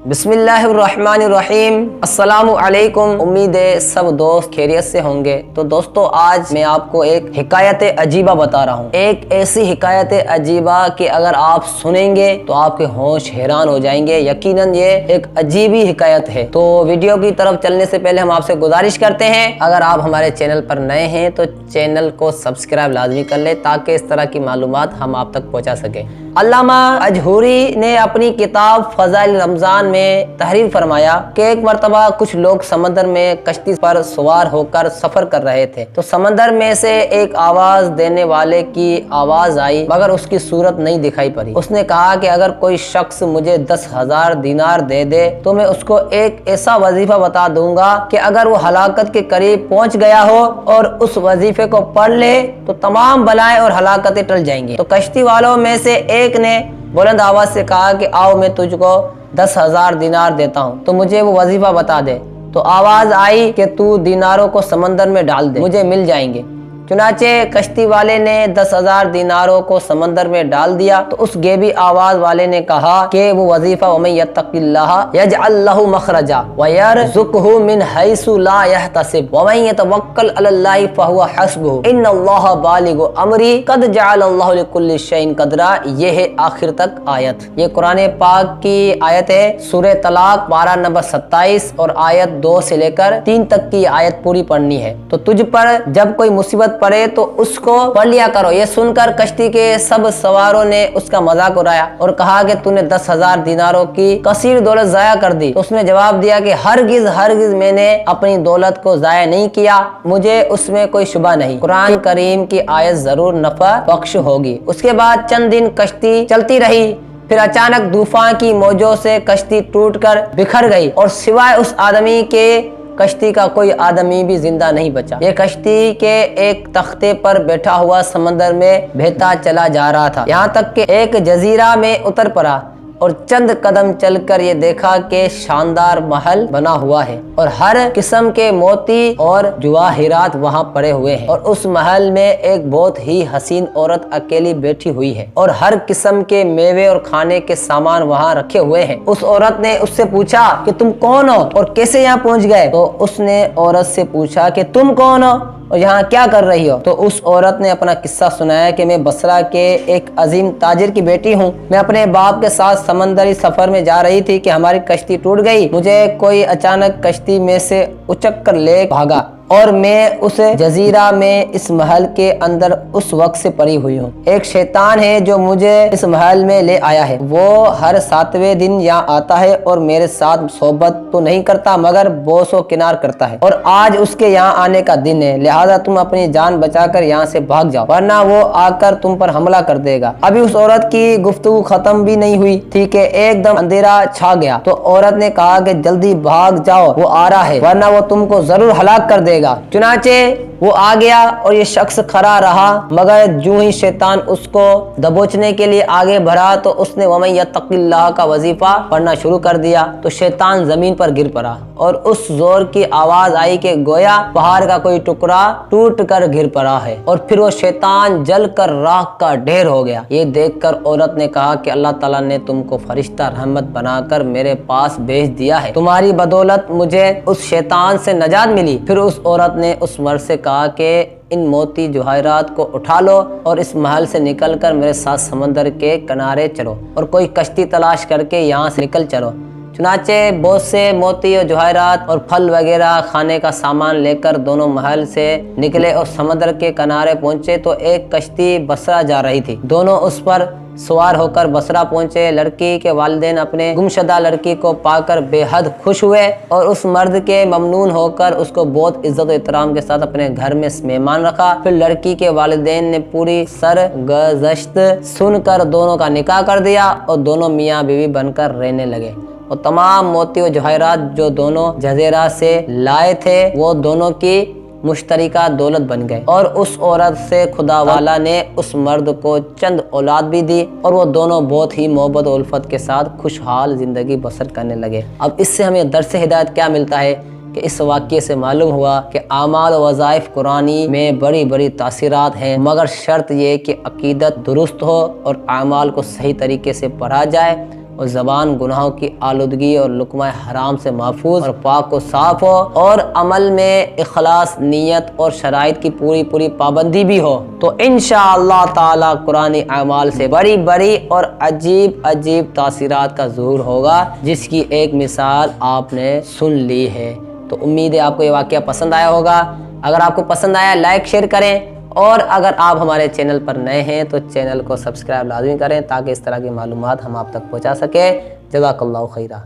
बिस्मिल्लाहिर्रहमानिर्रहीम। अस्सलामु अलैकुम। उम्मीद है सब दोस्त खैरियत से होंगे। तो दोस्तों, आज मैं आपको एक हिकायत अजीबा बता रहा हूँ। एक ऐसी हिकायत अजीबा कि अगर आप सुनेंगे तो आपके होश हैरान हो जाएंगे। यकीनन ये एक अजीब ही हिकायत है। तो वीडियो की तरफ चलने से पहले हम आपसे गुजारिश करते हैं, अगर आप हमारे चैनल पर नए हैं तो चैनल को सब्सक्राइब लाजमी कर ले, ताकि इस तरह की मालूमात हम आप तक पहुँचा सके। अल्लामा अजहूरी ने अपनी किताब फज़ाइल रमज़ान में तहरीर फरमाया कि एक मरतबा कुछ लोग समंदर में कश्ती पर सवार होकर सफर कर रहे थे, तो समंदर में से एक आवाज देने वाले की आवाज आई, मगर उसकी सूरत नहीं दिखाई पड़ी। उसने कहा कि अगर कोई शख्स मुझे 10,000 दिनार दे दे तो मैं उसको एक ऐसा वजीफा बता दूंगा कि अगर वो हलाकत के करीब पहुंच गया हो और उस वजीफे को पढ़ ले तो तमाम बलाएं और हलाकतें टल जाएंगी। तो कश्ती वालों में से एक ने बुलंद आवाज से कहा कि आओ, मैं तुझको 10,000 दिनार देता हूँ तो मुझे वो वजीफा बता दे। तो आवाज आई कि तू दिनारों को समंदर में डाल दे, मुझे मिल जाएंगे। चुनाचे कश्ती वाले ने 10,000 दिनारों को समंदर में डाल दिया। तो उस गेबी आवाज वाले ने कहा कि वो वजीफा वमन यत्तकिल्लाह यजअल लहु मखरजा व यरज़ुकहु मिन हैसु ला यहतसिब वमन यतवक्कल अलल्लाहि फहुवा हस्बुहु इन्नल्लाहा बालिगु अमरी कद जअलल्लाहु लिकुल्लि शैइन कदरा। ये है आखिर तक आयत। ये कुरान पाक की आयत है। सूरह तलाक पारा नंबर 27 और आयत 2 से लेकर 3 तक की आयत पूरी पढ़नी है। तो तुझ पर जब कोई मुसीबत पड़े तो उसको पढ़ लिया करो। ये सुनकर कश्ती के सब सवारों ने उसका मजाक उड़ाया और कहा कि तूने 10,000 दिनारों की कसीर दौलत जाया कर दी। तो उसने जवाब दिया कि हरगिज हरगिज मैंने अपनी दौलत को जाया नहीं किया, मुझे उसमें कोई शुबा नहीं। कुरान करीम की आयत जरूर नफा बख्श होगी। उसके बाद चंद दिन कश्ती चलती रही, फिर अचानक तूफान की मौजों से कश्ती टूटकर बिखर गई और सिवाय उस आदमी के कश्ती का कोई आदमी भी जिंदा नहीं बचा। ये कश्ती के एक तख्ते पर बैठा हुआ समंदर में बहता चला जा रहा था, यहाँ तक कि एक जजीरा में उतर पड़ा और चंद कदम चलकर ये देखा कि शानदार महल बना हुआ है और हर किस्म के मोती और जवाहिरात वहाँ पड़े हुए हैं। और उस महल में एक बहुत ही हसीन औरत अकेली बैठी हुई है और हर किस्म के मेवे और खाने के सामान वहाँ रखे हुए हैं। उस औरत ने उससे पूछा कि तुम कौन हो और कैसे यहाँ पहुँच गए? तो उसने औरत से पूछा कि तुम कौन हो और यहाँ क्या कर रही हो? तो उस औरत ने अपना किस्सा सुनाया कि मैं बसरा के एक अजीम ताजिर की बेटी हूँ। मैं अपने बाप के साथ समंदरी सफर में जा रही थी कि हमारी कश्ती टूट गई। मुझे कोई अचानक कश्ती में से उचक कर ले भागा और मैं उस जजीरा में इस महल के अंदर उस वक्त से पड़ी हुई हूँ। एक शैतान है जो मुझे इस महल में ले आया है। वो हर 7वें दिन यहाँ आता है और मेरे साथ सोबत तो नहीं करता मगर बोसो किनार करता है, और आज उसके यहाँ आने का दिन है। लिहाजा तुम अपनी जान बचाकर यहाँ से भाग जाओ, वरना वो आकर तुम पर हमला कर देगा। अभी उस औरत की गुफ्तगू खत्म भी नहीं हुई थी कि एकदम अंधेरा छा गया। तो औरत ने कहा कि जल्दी भाग जाओ, वो आ रहा है, वरना वो तुमको जरूर हलाक कर देगा। चुनाचे वो आ गया और ये शख्स खड़ा रहा, मगर जो ही शैतान उसको दबोचने के लिए आगे बढ़ा तो उसने वमन यत्तकिल्लाह का वजीफा पढ़ना शुरू कर दिया। तो शैतान जमीन पर गिर पड़ा और उस जोर की आवाज आई कि गोया पहाड़ का कोई टुकड़ा टूट कर गिर पड़ा है, और फिर वो शैतान जल कर राख का ढेर हो गया। ये देखकर औरत ने कहा कि अल्लाह ताला ने तुमको फरिश्ता रहमत बनाकर मेरे पास भेज दिया है, तुम्हारी बदौलत मुझे उस शैतान से नजात मिली। फिर उस औरत ने उस मर्द से कहा कि इन मोती जवाहिरात को उठा लो और इस महल से निकलकर मेरे साथ समंदर के किनारे चलो और कोई कश्ती तलाश करके यहाँ से निकल चलो। चुनाचे बहुत से मोती और जवाहिरात और फल वगैरह खाने का सामान लेकर दोनों महल से निकले और समंदर के किनारे पहुंचे तो एक कश्ती बसरा जा रही थी। दोनों उस पर सवार होकर बसरा पहुंचे। लड़की के वालिदैन अपने गुमशुदा लड़की को पाकर बेहद खुश हुए और उस मर्द के ममनून होकर उसको बहुत इज्जत और एहतराम के साथ अपने घर में मेहमान रखा। फिर लड़की के वालिदैन ने पूरी सरगज़श्त सुनकर दोनों का निकाह कर दिया और दोनों मियाँ बीवी बनकर रहने लगे। और तमाम मोती और जवाहिरात जो दोनों जजीरा से लाए थे वो दोनों की मुश्तरिका दौलत बन गए। और उस औरत से खुदा वाला ने उस मर्द को चंद औलाद भी दी और वो दोनों बहुत ही मोहब्बत और उल्फत के साथ खुशहाल जिंदगी बसर करने लगे। अब इससे हमें दर्स हिदायत क्या मिलता है कि इस वाक़ये से मालूम हुआ कि आमाल और वज़ाइफ कुरानी में बड़ी बड़ी तासीरात हैं, मगर शर्त ये कि अकीदत दुरुस्त हो और आमाल को सही तरीके से पढ़ा जाए اور زبان گناہوں کی آلودگی اور لقمہ حرام سے محفوظ اور پاک و صاف ہو، اور عمل میں اخلاص، نیت اور شرائط کی پوری پابندی بھی ہو، تو انشاءاللہ تعالی قرآنی اعمال سے بڑی بڑی اور عجیب تاثیرات کا ظہور ہوگا، جس کی ایک مثال آپ نے سن لی ہے۔ تو امید ہے آپ کو یہ واقعہ پسند آیا ہوگا۔ اگر آپ کو پسند آیا لائک شیئر کریں، اور اگر آپ ہمارے چینل پر نئے ہیں تو چینل کو سبسکرائب لازمی کریں تاکہ اس طرح کی معلومات ہم آپ تک پہنچا سکیں۔ جزاک اللہ خیرہ۔